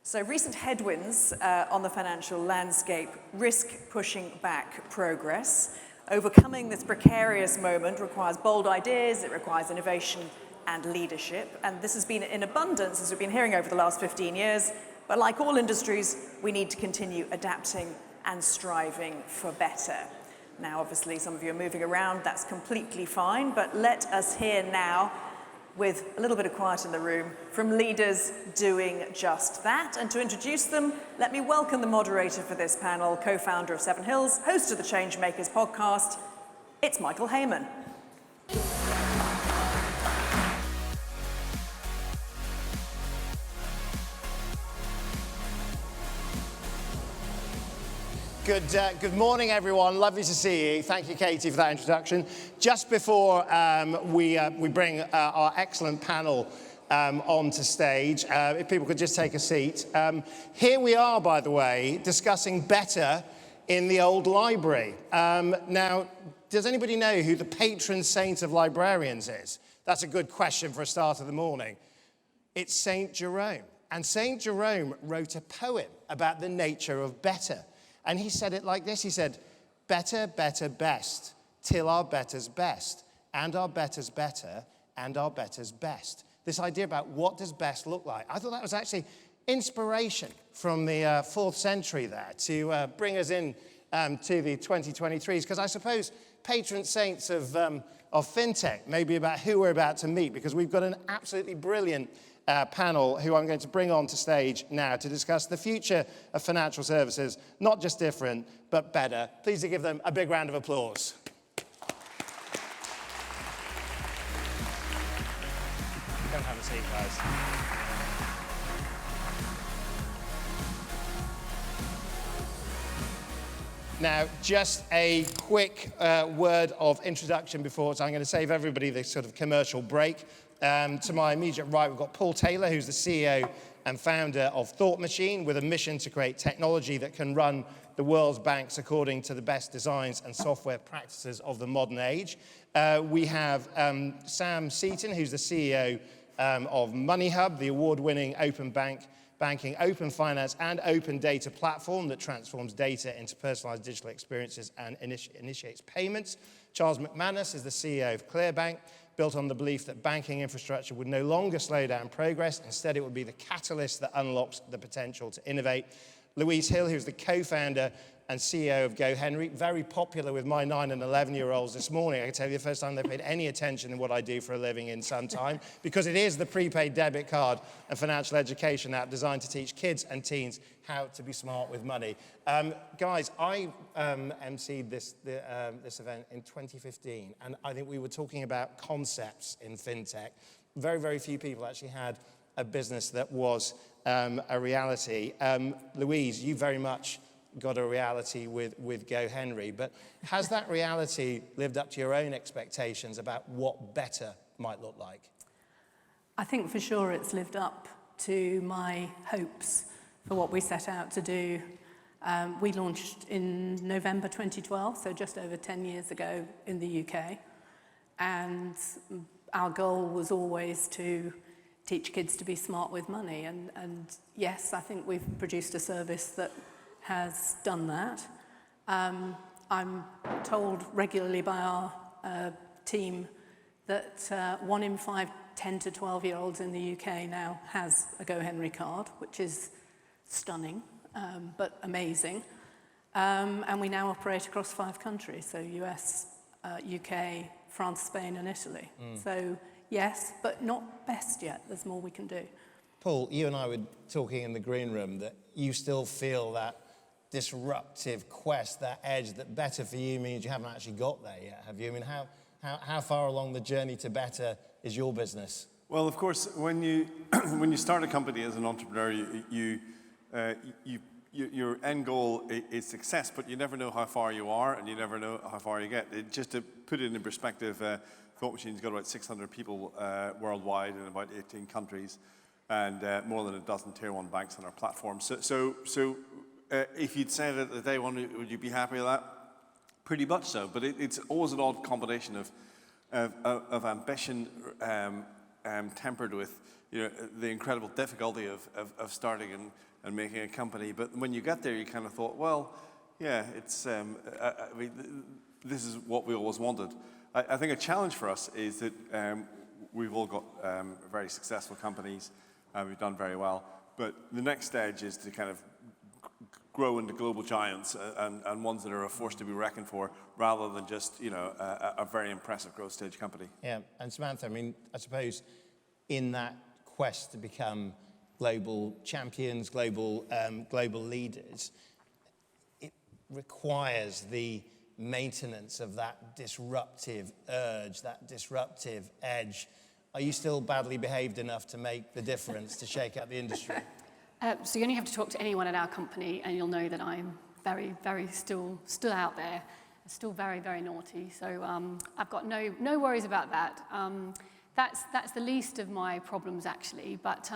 So recent headwinds on the financial landscape risk pushing back progress. Overcoming this precarious moment requires bold ideas, it requires innovation and leadership. And this has been in abundance, as we've been hearing over the last 15 years. But like all industries, we need to continue adapting and striving for better. Now, obviously, some of you are moving around, that's completely fine, but let us hear now, with a little bit of quiet in the room, from leaders doing just that. And to introduce them, let me welcome the moderator for this panel, co-founder of Seven Hills, host of the Changemakers podcast. It's Michael Hayman. Good morning, everyone. Lovely to see you. Thank you, Katie, for that introduction. Just before we bring our excellent panel onto stage, if people could just take a seat. Here we are, by the way, discussing better in the old library. Now, does anybody know who the patron saint of librarians is? That's a good question for a start of the morning. It's St. Jerome. And St. Jerome wrote a poem about the nature of better. And he said it like this, he said, better, better, best, till our better's best, and our better's better, and our better's best. This idea about what does best look like. I thought that was actually inspiration from the 4th century there to bring us in to the 2023s, because I suppose patron saints of FinTech may be about who we're about to meet, because we've got an absolutely brilliant panel who I'm going to bring on to stage now to discuss the future of financial services, not just different, but better. Please give them a big round of applause. Come have a seat, guys. Now, just a quick word of introduction before, so I'm going to save everybody the sort of commercial break. To my immediate right, we've got Paul Taylor, who's the CEO and founder of Thought Machine, with a mission to create technology that can run the world's banks according to the best designs and software practices of the modern age. We have Sam Seaton, who's the CEO of Moneyhub, the award-winning open banking, open finance, and open data platform that transforms data into personalized digital experiences and initiates payments. Charles McManus is the CEO of ClearBank, built on the belief that banking infrastructure would no longer slow down progress. Instead, it would be the catalyst that unlocks the potential to innovate. Louise Hill, who's the co-founder and CEO of GoHenry, very popular with my 9 and 11-year-olds this morning. I can tell you the first time they've paid any attention in what I do for a living in some time, because it is the prepaid debit card and financial education app designed to teach kids and teens how to be smart with money. Guys, I emceed this event in 2015, and I think we were talking about concepts in FinTech. Very, very few people actually had a business that was a reality. Louise, you very much got a reality with GoHenry, but has that reality lived up to your own expectations about what better might look like? I think for sure it's lived up to my hopes for what we set out to do. We launched in November 2012, so just over 10 years ago in the UK, and our goal was always to teach kids to be smart with money, and yes, I think we've produced a service that has done that. I'm told regularly by our team that 1 in 5 10 to 12-year-olds in the UK now has a GoHenry card, which is stunning, but amazing. And we now operate across 5 countries, so US, UK, France, Spain, and Italy. So yes, but not best yet. There's more we can do. Paul, you and I were talking in the green room that you still feel that disruptive quest, that edge, that better for you means you haven't actually got there yet, have you? I mean, how far along the journey to better is your business? Well, of course, when you when you start a company as an entrepreneur, your end goal is success, but you never know how far you are, and you never know how far you get. Just to put it in perspective, Thought Machine's got about 600 people worldwide in about 18 countries, and more than a dozen tier 1 banks on our platform. So if you'd said it at day one, would you be happy with that? Pretty much so, but it's always an odd combination of ambition tempered with the incredible difficulty of starting and making a company. But when you got there, you kind of thought, well, yeah, it's, I mean, this is what we always wanted. I think a challenge for us is that we've all got very successful companies, we've done very well, but the next stage is to kind of grow into global giants and ones that are a force to be reckoned for, rather than just, you know, a very impressive growth stage company. Yeah, and Samantha, I mean, I suppose in that quest to become global champions, global leaders, it requires the maintenance of that disruptive urge, that disruptive edge. Are you still badly behaved enough to make the difference, to shake up the industry? So you only have to talk to anyone at our company and you'll know that I'm very, very still out there, still very, very naughty. So I've got no worries about that. That's the least of my problems, actually. But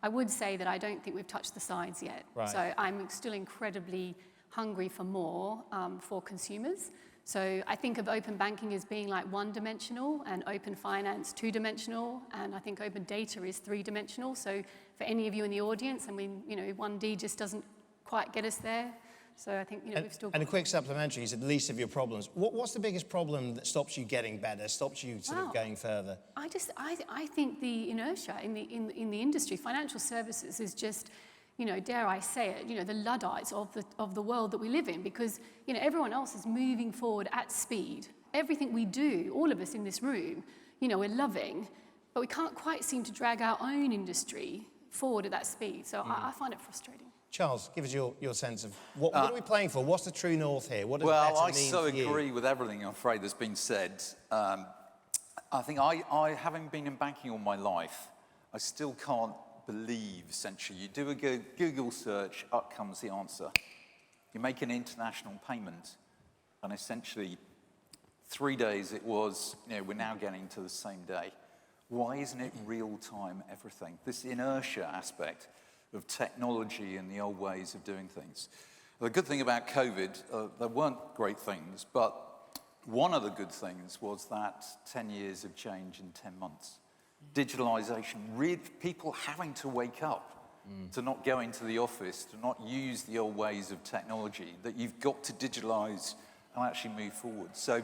I would say that I don't think we've touched the sides yet. Right. So I'm still incredibly hungry for more for consumers. So I think of open banking as being like one-dimensional and open finance two-dimensional, and I think open data is three-dimensional. So for any of you in the audience, I mean, you know, 1D just doesn't quite get us there. So I think, you know, we've still got... And a quick supplementary, you said the least of your problems. What's the biggest problem that stops you getting better, stops you sort of going further? I think the inertia in the industry, financial services, is just, you know, dare I say it, you know, the Luddites of the world that we live in, because, you know, everyone else is moving forward at speed. Everything we do, all of us in this room, you know, we're loving, but we can't quite seem to drag our own industry forward at that speed. So I find it frustrating. Charles, give us your sense of what are we playing for? What's the true north here? What does well, better I mean so for you? agree with everything, I'm afraid, that's been said. I think I, having been in banking all my life, I still can't believe, essentially, you do a Google search, up comes the answer. You make an international payment, and essentially 3 days it was, you know, we're now getting to the same day. Why isn't it real-time everything? This inertia aspect of technology and the old ways of doing things. The good thing about COVID, there weren't great things, but one of the good things was that 10 years of change in 10 months. Digitalization, people having to wake up to not go into the office, to not use the old ways of technology, that you've got to digitalize and actually move forward. So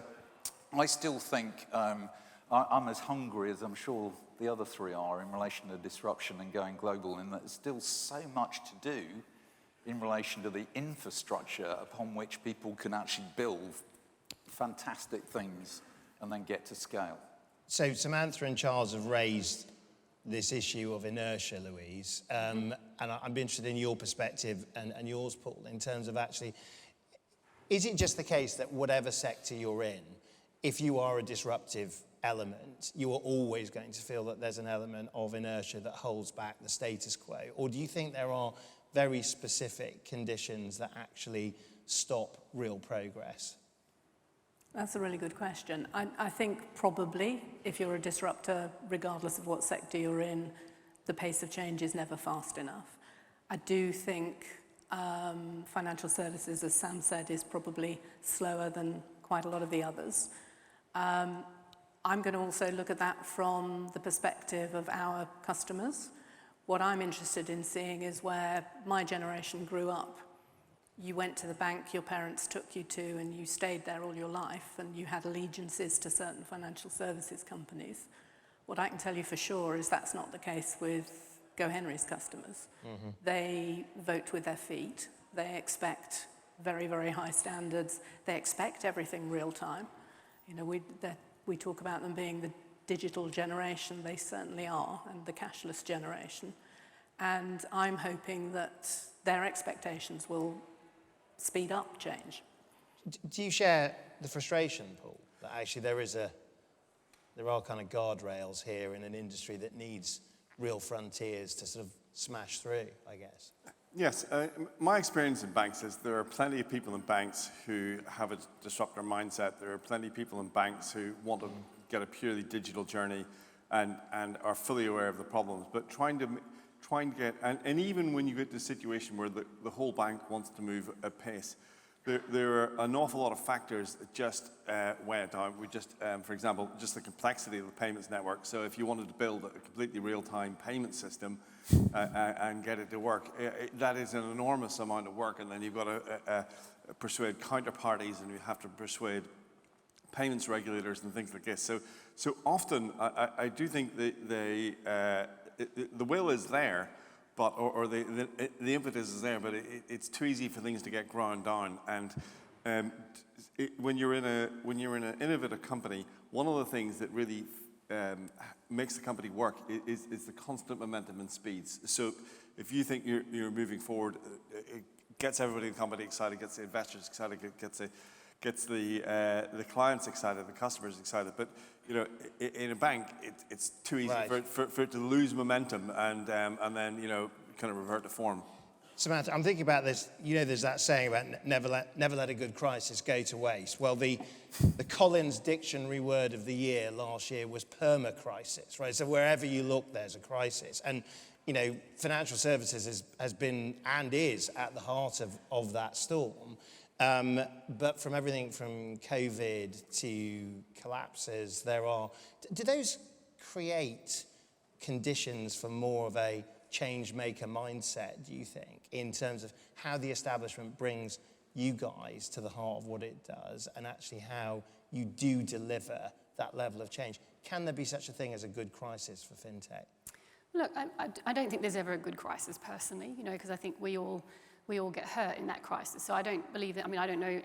I still think I'm as hungry as I'm sure the other three are in relation to disruption and going global, and there's still so much to do in relation to the infrastructure upon which people can actually build fantastic things and then get to scale. So Samantha and Charles have raised this issue of inertia, Louise, and I'd be interested in your perspective and yours, Paul, in terms of actually, is it just the case that whatever sector you're in, if you are a disruptive element, you are always going to feel that there's an element of inertia that holds back the status quo? Or do you think there are very specific conditions that actually stop real progress? That's a really good question. I think probably if you're a disruptor, regardless of what sector you're in, the pace of change is never fast enough. I do think financial services, as Sam said, is probably slower than quite a lot of the others. I'm going to also look at that from the perspective of our customers. What I'm interested in seeing is where my generation grew up. You went to the bank your parents took you to, and you stayed there all your life, and you had allegiances to certain financial services companies. What I can tell you for sure is that's not the case with GoHenry's customers. Mm-hmm. They vote with their feet. They expect very, very high standards. They expect everything real time. You know, we talk about them being the digital generation. They certainly are, and the cashless generation. And I'm hoping that their expectations will speed up change. Do you share the frustration, Paul, that actually there are kind of guardrails here in an industry that needs real frontiers to sort of smash through, I guess? Yes, my experience in banks is there are plenty of people in banks who have a disruptor mindset. There are plenty of people in banks who want to get a purely digital journey and are fully aware of the problems. But trying to get, and even when you get to a situation where the whole bank wants to move at pace, There are an awful lot of factors that just weigh it down. We just, for example, just the complexity of the payments network. So if you wanted to build a completely real-time payment system and get it to work, that is an enormous amount of work. And then you've got to persuade counterparties, and you have to persuade payments regulators and things like this. So often, I do think the will is there, but or the impetus is there, but it's too easy for things to get ground down. And when you're in an innovative company, one of the things that really makes the company work is the constant momentum and speeds. So if you think you're moving forward, it gets everybody in the company excited, gets the investors excited, gets the clients excited, the customers excited. But you know, in a bank, it's too easy for it to lose momentum and then kind of revert to form. Samantha, I'm thinking about this. You know, there's that saying about never let a good crisis go to waste. Well, the Collins Dictionary word of the year last year was perma-crisis, right? So wherever you look, there's a crisis. And you know, financial services has been and is at the heart of that storm. But from everything from COVID to collapses, do those create conditions for more of a change maker mindset, do you think, in terms of how the establishment brings you guys to the heart of what it does and actually how you do deliver that level of change? Can there be such a thing as a good crisis for FinTech? Look, I don't think there's ever a good crisis personally, because I think we all get hurt in that crisis. So I don't believe that. I mean, I don't know.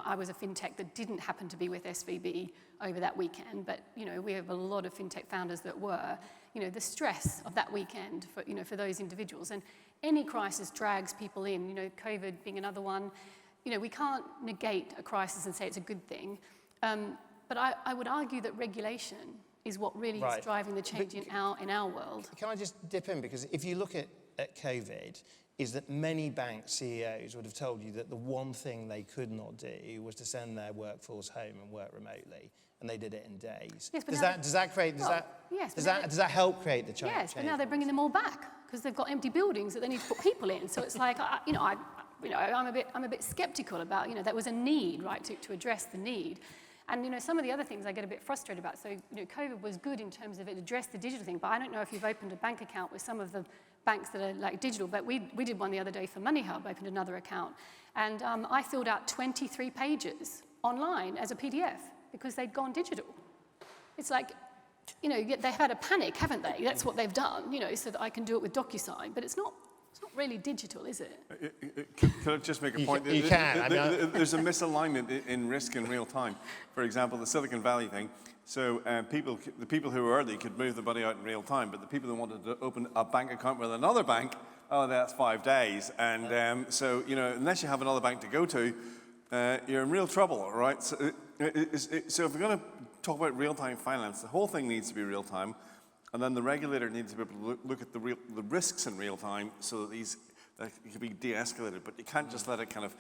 I was a FinTech that didn't happen to be with SVB over that weekend, but we have a lot of FinTech founders that were. The stress of that weekend for those individuals, and any crisis drags people in. COVID being another one. We can't negate a crisis and say it's a good thing. But I would argue that regulation is what really is driving the change in our world. Can I just dip in? Because if you look at COVID, is that many bank CEOs would have told you that the one thing they could not do was to send their workforce home and work remotely, and they did it in days. Yes, does that help create the change? Yes, but now they're bringing them all back because they've got empty buildings that they need to put people in. So it's like, I'm a bit skeptical about, that was a need, right, to address the need. And some of the other things I get a bit frustrated about. So COVID was good in terms of it addressed the digital thing, but I don't know if you've opened a bank account with some of the banks that are like digital, but we did one the other day for Moneyhub, opened another account, and I filled out 23 pages online as a PDF because they'd gone digital. It's like, they've had a panic, haven't they? That's what they've done, so that I can do it with DocuSign, but it's not really digital, is it? Can I just make a point? You can. There's a misalignment in risk in real time. For example, the Silicon Valley thing. So the people who were early could move the money out in real time, but the people who wanted to open a bank account with another bank, that's 5 days. And so, unless you have another bank to go to, you're in real trouble, right? So if we're going to talk about real-time finance, the whole thing needs to be real-time. And then the regulator needs to be able to look at the risks in real time so that it can be de-escalated. But you can't just let it kind of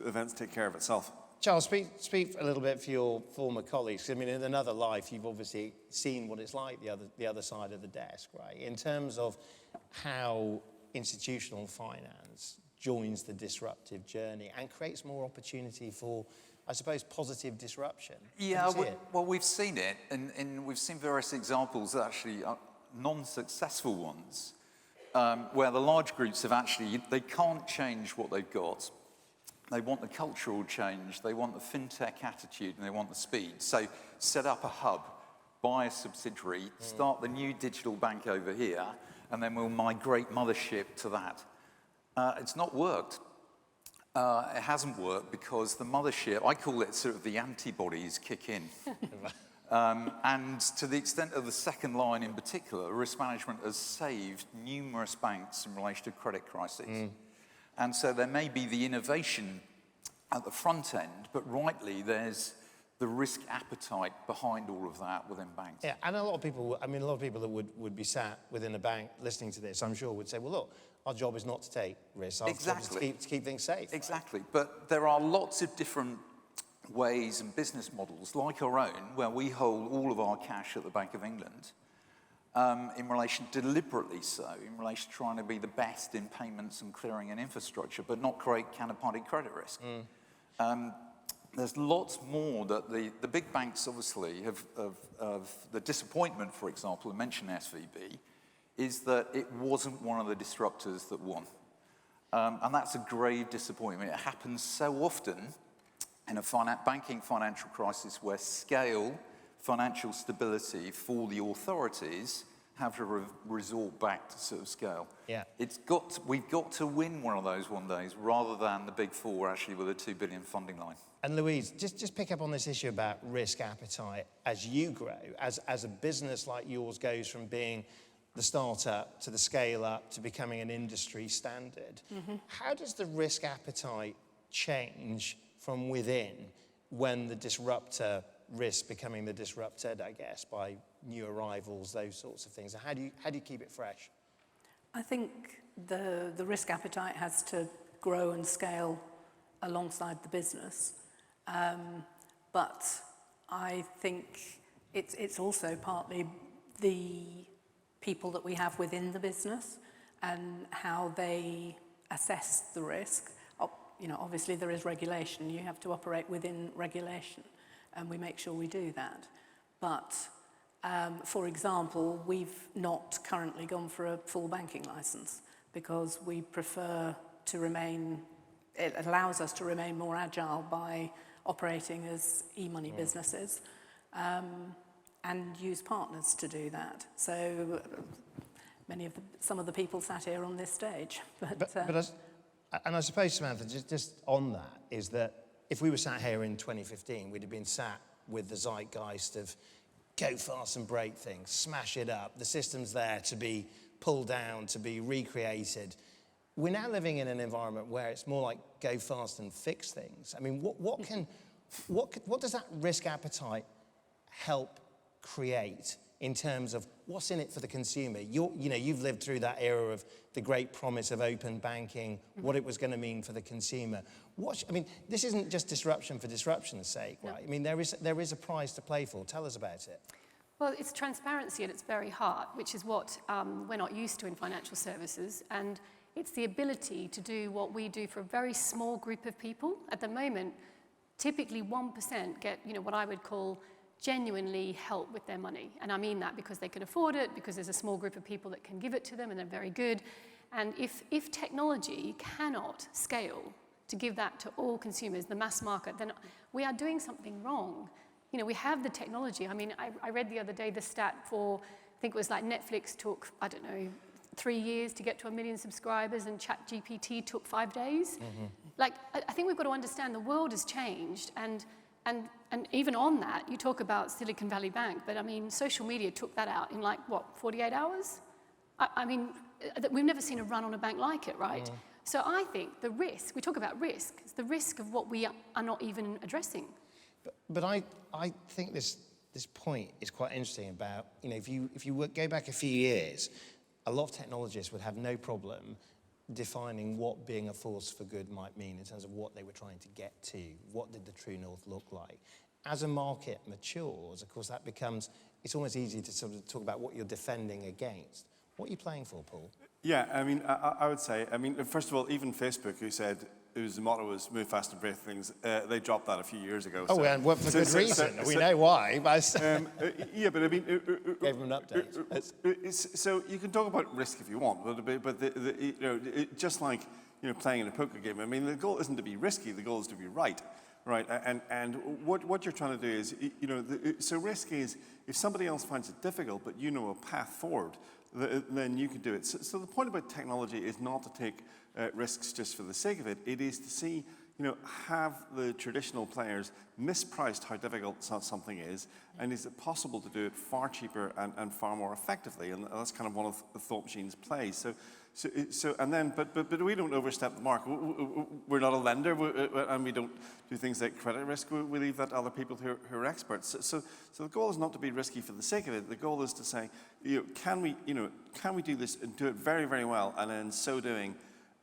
events take care of itself. Charles, speak a little bit for your former colleagues. I mean, in another life, you've obviously seen what it's like the other side of the desk, right? In terms of how institutional finance joins the disruptive journey and creates more opportunity for, I suppose, positive disruption. Yeah, well, we've seen it, and we've seen various examples, actually non-successful ones, where the large groups have they can't change what they've got. They want the cultural change, they want the FinTech attitude, and they want the speed. So set up a hub, buy a subsidiary, start the new digital bank over here, and then we'll migrate mothership to that. It's not worked. It hasn't worked because the mothership, I call it sort of the antibodies kick in. And to the extent of the second line in particular, risk management has saved numerous banks in relation to credit crises. And so there may be the innovation at the front end, but rightly there's the risk appetite behind all of that within banks. Yeah, and a lot of people that would be sat within a bank listening to this, I'm sure would say, well, look, our job is not to take risks, our job is to keep things safe. Exactly, right? But there are lots of different ways and business models like our own, where we hold all of our cash at the Bank of England, in relation, deliberately so, in relation to trying to be the best in payments and clearing and infrastructure, but not create counterparty credit risk. There's lots more that the big banks obviously have the disappointment, for example, I mentioned SVB, is that it wasn't one of the disruptors that won. And that's a grave disappointment. It happens so often in a banking financial crisis where scale, financial stability for the authorities have to resort back to sort of scale. Yeah. We've got to win one of those one day rather than the big four actually with a $2 billion funding line. And Louise, just pick up on this issue about risk appetite as you grow, as a business like yours goes from being the startup to the scale up to becoming an industry standard. Mm-hmm. How does the risk appetite change from within when the disruptor risk becoming the disrupted, I guess, by new arrivals, those sorts of things? How do you keep it fresh? I think the risk appetite has to grow and scale alongside the business. But I think it's also partly the people that we have within the business and how they assess the risk. You know, obviously there is regulation. You have to operate within regulation, and we make sure we do that. But for example, we've not currently gone for a full banking license because we prefer to remain, it allows us to remain more agile by operating as e-money businesses and use partners to do that. So some of the people sat here on this stage. And I suppose, Samantha, just on that, is that if we were sat here in 2015, we'd have been sat with the zeitgeist of go fast and break things, smash it up, the system's there to be pulled down, to be recreated. We're now living in an environment where it's more like go fast and fix things. I mean, what does that risk appetite help create in terms of what's in it for the consumer? You've lived through that era of the great promise of open banking, what it was going to mean for the consumer. This isn't just disruption for disruption's sake, right? No. I mean, there is a prize to play for. Tell us about it. Well, it's transparency at its very heart, which is what we're not used to in financial services. And it's the ability to do what we do for a very small group of people. At the moment, typically 1% get, what I would call genuinely help with their money. And I mean that because they can afford it, because there's a small group of people that can give it to them and they're very good. And if technology cannot scale to give that to all consumers, the mass market, then we are doing something wrong. We have the technology. I mean, I read the other day the stat for, I think it was like Netflix took, 3 years to get to 1 million subscribers, and ChatGPT took 5 days. Mm-hmm. Like, I think we've got to understand the world has changed, and even on that, you talk about Silicon Valley Bank, but I mean, social media took that out in 48 hours? I mean, we've never seen a run on a bank like it, right? Mm. So I think the risk, we talk about risk, it's the risk of what we are not even addressing. But I think this point is quite interesting about, if you go back a few years, a lot of technologists would have no problem defining what being a force for good might mean in terms of what they were trying to get to, what did the true north look like. As a market matures, of course, it's almost easy to sort of talk about what you're defending against. What are you playing for, Paul? Yeah, I mean, I would say, first of all, even Facebook, who said whose motto was move fast and break things, they dropped that a few years ago. Oh, and for good reason. We know why. But yeah, but I mean... gave them an update. So you can talk about risk if you want, but just like playing in a poker game, I mean, the goal isn't to be risky, the goal is to be right. Right, and what you're trying to do is, so risk is, if somebody else finds it difficult, but you know a path forward, then you can do it. So the point about technology is not to take risks just for the sake of it. It is to see, have the traditional players mispriced how difficult something is, and is it possible to do it far cheaper and far more effectively? And that's kind of one of the Thought Machine's plays. So and then, but we don't overstep the mark. We're not a lender, and we don't do things like credit risk. We leave that to other people who are experts. So the goal is not to be risky for the sake of it. The goal is to say, can we do this and do it very, very well, and in so doing,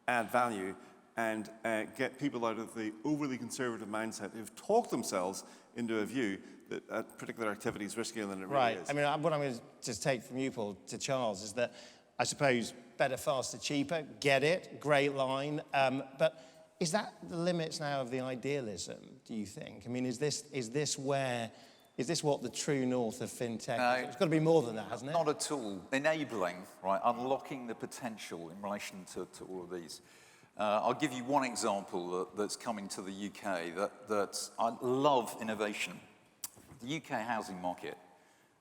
add value and get people out of the overly conservative mindset who've talked themselves into a view that a particular activity is riskier than it really is. Right. I mean, what I'm going to just take from you, Paul, to Charles is that I suppose better, faster, cheaper, get it, great line. But is that the limits now of the idealism, do you think? I mean, is this what the true north of FinTech is? It's got to be more than that, hasn't it? Not at all. Enabling, right? Unlocking the potential in relation to all of these. I'll give you one example that's coming to the UK that I love innovation. The UK housing market.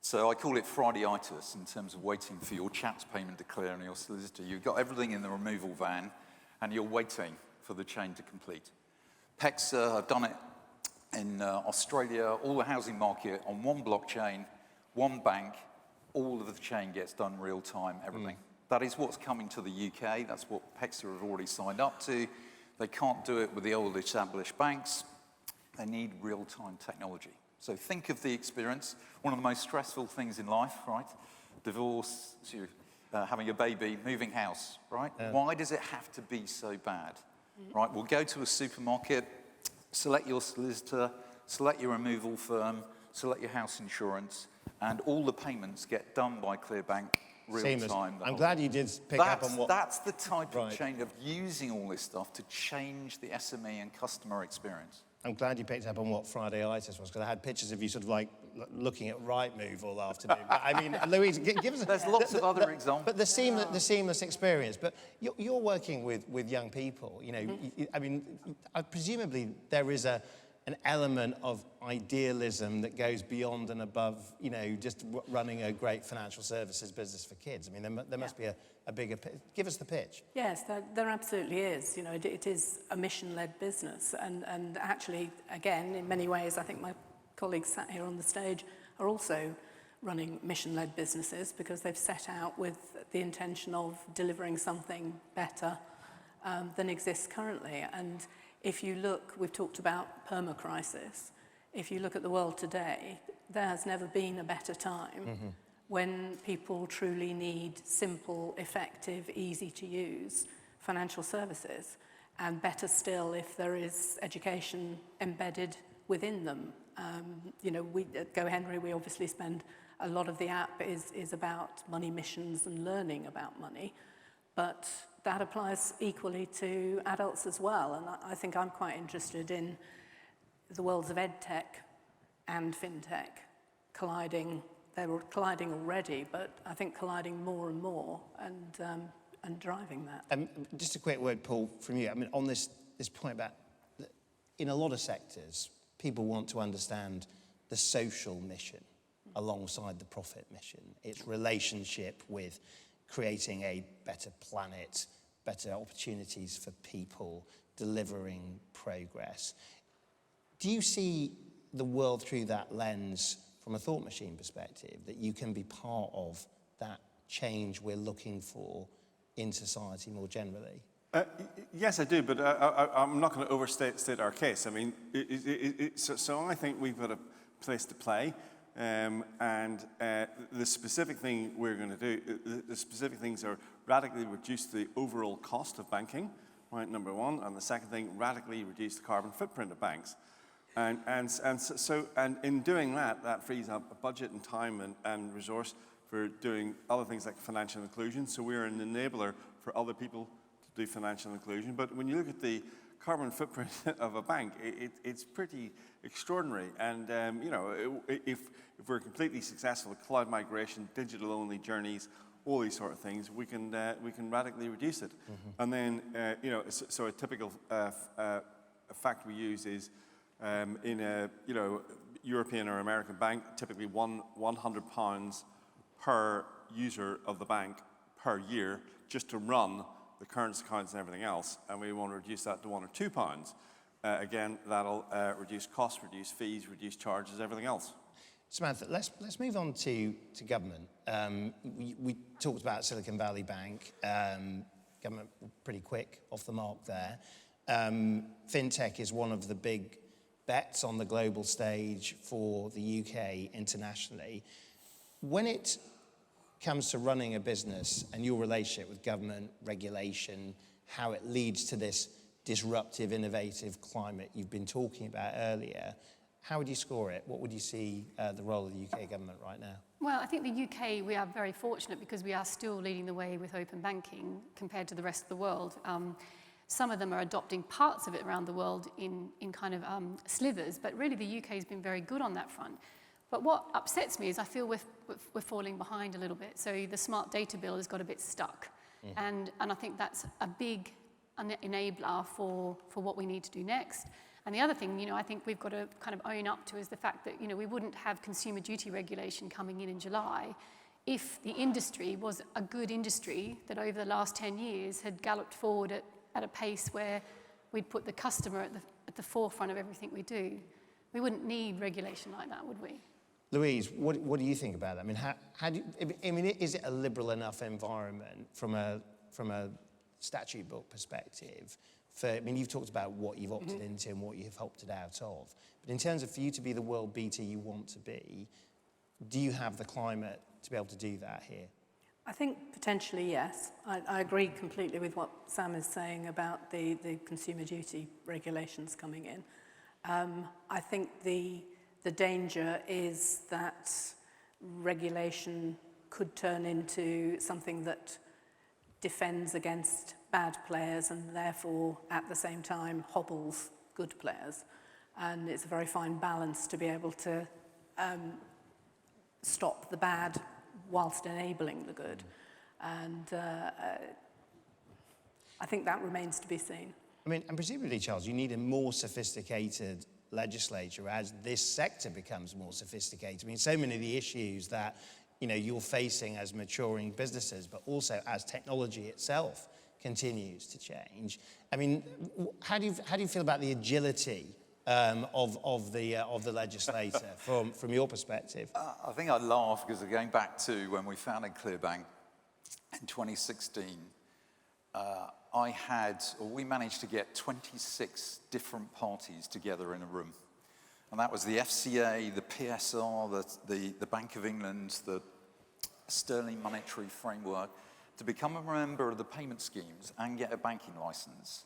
So I call it Friday-itis in terms of waiting for your chap's payment to clear and your solicitor. You've got everything in the removal van and you're waiting for the chain to complete. PEXA have done it in Australia, all the housing market on one blockchain, one bank, all of the chain gets done real time, everything. That is what's coming to the UK. That's what PEXA have already signed up to. They can't do it with the old established banks. They need real-time technology. So think of the experience. One of the most stressful things in life, right? Divorce, having a baby, moving house, right? Yeah. Why does it have to be so bad? Right, we'll go to a supermarket, select your solicitor, select your removal firm, select your house insurance, and all the payments get done by ClearBank real time. I'm glad you did pick up on what... That's the type of chain of using all this stuff to change the SME and customer experience. I'm glad you picked up on what Friday-itis was, because I had pictures of you sort of like looking at Rightmove all afternoon. But I mean, Louise, give us... There's lots of other examples. But the seamless experience. But you're working with young people, you know. I mean, presumably there is an element of idealism that goes beyond and above, you know, just running a great financial services business for kids. I mean, there must be a bigger... Give us the pitch. Yes, there absolutely is. You know, it is a mission-led business. And actually, again, in many ways, I think my colleagues sat here on the stage are also running mission-led businesses because they've set out with the intention of delivering something better than exists currently. And if you look, we've talked about perma-crisis. If you look at the world today, there has never been a better time when people truly need simple, effective, easy-to-use financial services. And better still if there is education embedded within them. You know, at GoHenry, we obviously spend a lot of the app is about money missions and learning about money. But that applies equally to adults as well. And I think I'm quite interested in the worlds of EdTech and FinTech colliding. They were colliding already, but I think colliding more and more and driving that. Just a quick word, Paul, from you. I mean, on this point about, in a lot of sectors, people want to understand the social mission alongside the profit mission. Its relationship with creating a better planet, better opportunities for people, delivering progress. Do you see the world through that lens from a thought machine perspective, that you can be part of that change we're looking for in society more generally? Yes, I do, but I'm not going to overstate our case. I mean, so I think we've got a place to play. And the specific thing we're going to do, the specific things are radically reduce the overall cost of banking, right, number one. And the second thing, radically reduce the carbon footprint of banks. And in doing that, that frees up a budget and time and resource for doing other things like financial inclusion. So we're an enabler for other people to do financial inclusion. But when you look at the carbon footprint of a bank, it's pretty extraordinary. And you know, if we're completely successful with cloud migration, digital-only journeys, all these sort of things, we can radically reduce it. And then you know, so a typical fact we use is in a European or American bank, typically £100 per user of the bank per year just to run the current accounts and everything else, and we want to reduce that to £1 or £2. Again, that'll reduce costs, reduce fees, reduce charges, everything else. Samantha, let's move on to government. We talked about Silicon Valley Bank. Government pretty quick off the mark there. FinTech is one of the big bets on the global stage for the UK internationally. When it comes to running a business and your relationship with government, regulation, how it leads to this disruptive, innovative climate you've been talking about earlier, how would you score it? What would you see the role of the UK government right now? Well, I think the UK, we are very fortunate because we are still leading the way with open banking compared to the rest of the world. Some of them are adopting parts of it around the world in kind of slivers, but really the UK has been very good on that front. But what upsets me is I feel we're falling behind a little bit. So the smart data bill has got a bit stuck. And I think that's a big enabler for what we need to do next. And the other thing, I think we've got to kind of own up to is the fact that, we wouldn't have consumer duty regulation coming in July if the industry was a good industry that over the last 10 years had galloped forward at a pace where we'd put the customer at the forefront of everything we do. We wouldn't need regulation like that, would we? Louise, what do you think about that? I mean, how do you, is it a liberal enough environment from a statute book perspective? You've talked about what you've opted into and what you've opted out of. But in terms of for you to be the world beater you want to be, do you have the climate to be able to do that here? I think potentially yes. I agree completely with what Sam is saying about the consumer duty regulations coming in. I think the danger is that regulation could turn into something that defends against bad players and therefore at the same time hobbles good players. And it's a very fine balance to be able to stop the bad whilst enabling the good. And I think that remains to be seen. And presumably, Charles, you need a more sophisticated legislature as this sector becomes more sophisticated. So many of the issues that you're facing as maturing businesses, but also as technology itself continues to change. How do you feel about the agility of the legislator from your perspective? I think I laugh because going back to when we founded ClearBank in 2016, we managed to get 26 different parties together in a room. And that was the FCA, the PSR, the Bank of England, the Sterling Monetary Framework, to become a member of the payment schemes and get a banking license.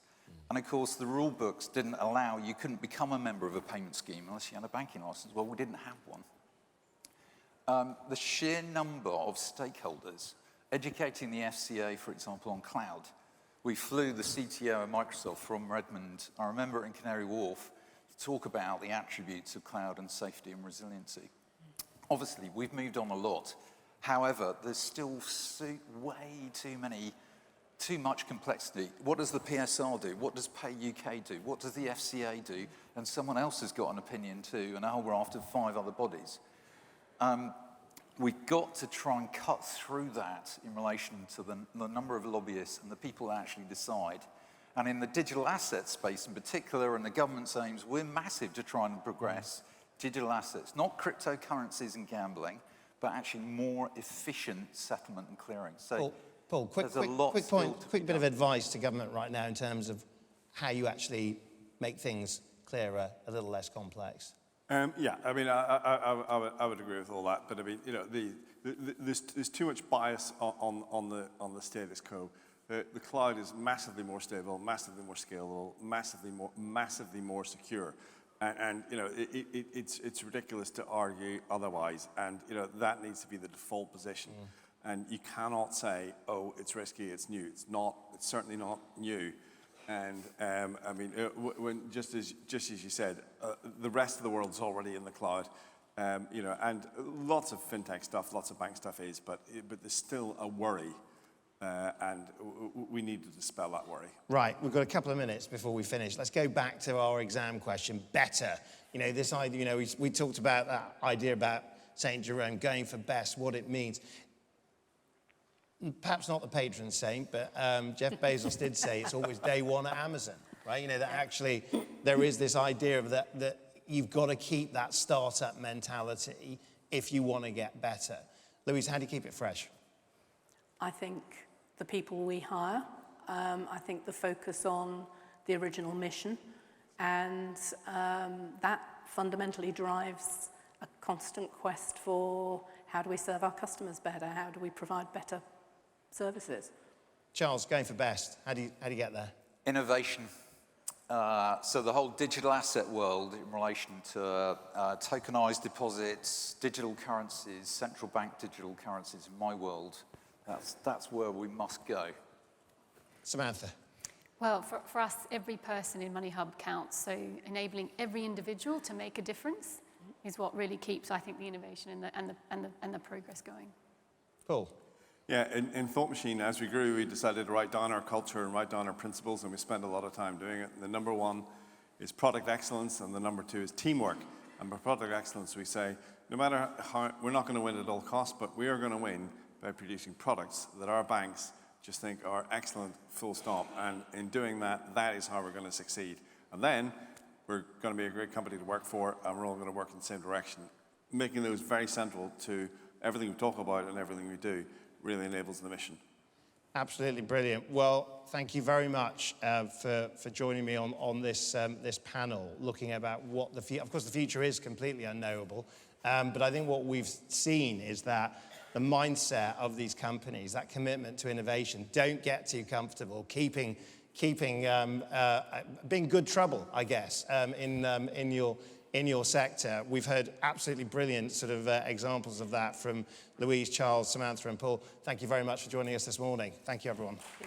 And of course, the rule books didn't allow, you couldn't become a member of a payment scheme unless you had a banking license. Well, we didn't have one. The sheer number of stakeholders, educating the FCA, for example, on cloud. We flew the CTO of Microsoft from Redmond, I remember in Canary Wharf, to talk about the attributes of cloud and safety and resiliency. Obviously, we've moved on a lot. However, there's still way too much complexity. What does the PSR do? What does Pay UK do? What does the FCA do? And someone else has got an opinion too, and a whole raft of 5 other bodies. We've got to try and cut through that in relation to the number of lobbyists and the people that actually decide. And in the digital asset space in particular, and the government's aims, we're massive to try and progress digital assets, not cryptocurrencies and gambling, but actually more efficient settlement and clearing. So Paul, quick bit of advice to government right now in terms of how you actually make things clearer, a little less complex. I would agree with all that, but there's too much bias on the status quo. The cloud is massively more stable, massively more scalable, massively more secure, and it's ridiculous to argue otherwise. And that needs to be the default position. And you cannot say, oh, it's risky, it's new. It's not. It's certainly not new. And when just as you said, the rest of the world's already in the cloud, and lots of fintech stuff, lots of bank stuff is, but there's still a worry, and we need to dispel that worry. Right, we've got a couple of minutes before we finish. Let's go back to our exam question. Better, this idea. We talked about that idea about St. Jerome going for best, what it means. Perhaps not the patron saint, but Jeff Bezos did say it's always day one at Amazon, right? That actually there is this idea of that you've got to keep that startup mentality if you want to get better. Louise, how do you keep it fresh? I think the people we hire, I think the focus on the original mission, and that fundamentally drives a constant quest for how do we serve our customers better, how do we provide better services. Charles, going for best. How do you get there? Innovation. So the whole digital asset world in relation to tokenized deposits, digital currencies, central bank digital currencies in my world, that's where we must go. Samantha. Well, for us, every person in Moneyhub counts. So enabling every individual to make a difference is what really keeps, I think, the innovation and the progress going. Paul. Yeah, in Thought Machine, as we grew, we decided to write down our culture and write down our principles, and we spent a lot of time doing it. And the number one is product excellence, and the number two is teamwork. And by product excellence, we say, no matter how, we're not going to win at all costs, but we are going to win by producing products that our banks just think are excellent, full stop. And in doing that, that is how we're going to succeed. And then we're going to be a great company to work for, and we're all going to work in the same direction. Making those very central to everything we talk about and everything we do really enables the mission. Absolutely brilliant. Well, thank you very much for joining me on this, this panel, looking about what the future, of course, the future is completely unknowable, but I think what we've seen is that the mindset of these companies, that commitment to innovation, don't get too comfortable, being good trouble, I guess, in your sector. We've heard absolutely brilliant sort of examples of that from Louise, Charles, Samantha, and Paul. Thank you very much for joining us this morning. Thank you, everyone.